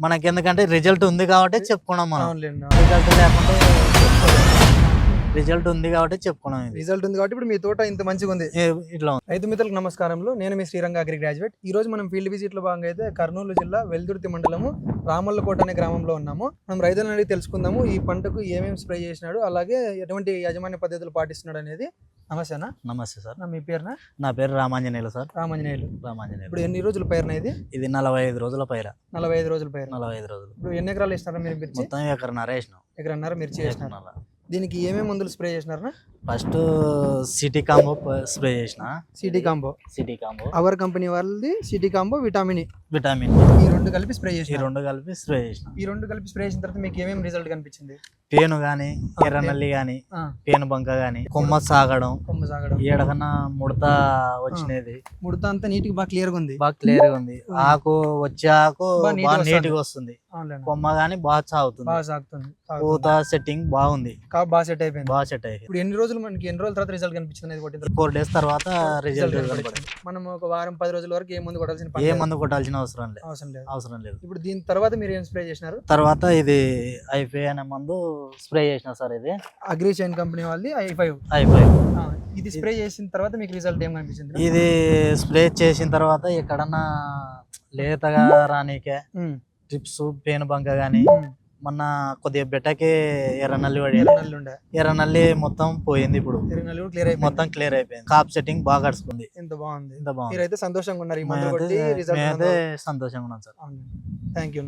మనకి ఎందుకంటే రిజల్ట్ ఉంది కాబట్టి చెప్పుకున్నాం మనం. అవునులేండి. రిజల్ట్ లేకుంటే రిజల్ట్ ఉంది కాబట్టి చెప్పుకున్నాం. ఇది రిజల్ట్ ఉంది కాబట్టి ఇప్పుడు మీ తోట ఇంత మంచిగా ఉంది. ఇట్లా ఉంది. రైతు మిత్రులకు నమస్కారంలో, నేను మీ శ్రీరంగ అగ్రి గ్రాడ్యుయేట్. ఈ రోజు మనం ఫీల్డ్ విజిట్ లో భాగంగా అయితే కర్నూలు జిల్లా వెల్దుర్తి మండలము రామల్లకోట అనే గ్రామంలో ఉన్నాము. మనం రైతులను అడిగి తెలుసుకుందాము ఈ పంటకు ఏమేమి స్ప్రే చేసినాడు, అలాగే ఎటువంటి యాజమాన్య పద్ధతులు పాటిస్తున్నాడు అనేది. నమస్తేనా? నమస్తే సార్. మీ పేరునా? నా పేరు రామాంజనేయులు సార్. రామాంజనేయులు. రామాంజనేయులు. ఇప్పుడు ఎన్ని రోజుల పైరున ఇది? ఇది 45 రోజుల పైర. 45 రోజుల పైరు. 45 రోజులు. ఇప్పుడు ఎన్ని ఎకరాలు వేసినారా మీరు మిర్చి? మొత్తం ఎకరన్నర వేసినాం. ఎకరన్నర మిర్చి వేసినారు. దీనికి ఏమేమి మందులు స్ప్రే చేసినారా? ఫస్ట్ సిటీ కాంబో స్ప్రే చేసిన. City combo. City combo our company వాళ్ళది సిటీ కాంబో విటమిన్. ఈ రెండు కలిపి స్ప్రే చేసి ఈ రెండు కలిపి స్ప్రే చేసిన తర్వాత మీకు ఏమేమి రిజల్ట్ కనిపించింది? పేను గాని, ఎర్ర నల్లి గాని, పేను బంక గాని, కొమ్మ సాగడం, ఏడకన్నా ముడత వచ్చినది. ముడత అంతా నీట్ గా బాగా క్లియర్ గా ఉంది. ఆకు వచ్చే ఆకు నీట్ గా వస్తుంది. కొమ్మ గాని బాగా సాగుతుంది. పూత సెట్టింగ్ బాగుంది. బాగా సెట్ అయిపోయింది. ఇప్పుడు ఎన్ని రోజులు తర్వాత రిజల్ట్ కనిపించింది? 4 days తర్వాత రిజల్ట్. మనం ఒక వారం 10 రోజుల వరకు ఏ మందు కొట్టాల్సిన అవసరం లేదు. ఇప్పుడు దీని తర్వాత మీరు ఏం స్ప్రే చేసినారు? తర్వాత ఇది ఐఫై అనే మందు స్ప్రే చేసిన సార్. ఇది అగ్రి చైన్ కంపెనీ వాళ్ళది i5. ఇది స్ప్రే చేసిన తర్వాత మీకు రిజల్ట్ ఏం కనిపించింది? ఇది స్ప్రే చేసిన తర్వాత ఎక్కడన్నా లేతగా రానికే ట్రిప్స్, పేను బంక గానీ, మొన్న కొద్దిగా బెట్టకి ఎర్ర నల్లి మొత్తం పోయింది. ఇప్పుడు మొత్తం క్లియర్ అయిపోయింది. కాప్ సెట్టింగ్ బాగా గడుచుకుంది. ఎంత బాగుంది. మీరైతే సంతోషంగా ఉన్నారు? సంతోషంగా ఉన్నాం సార్. Thank you.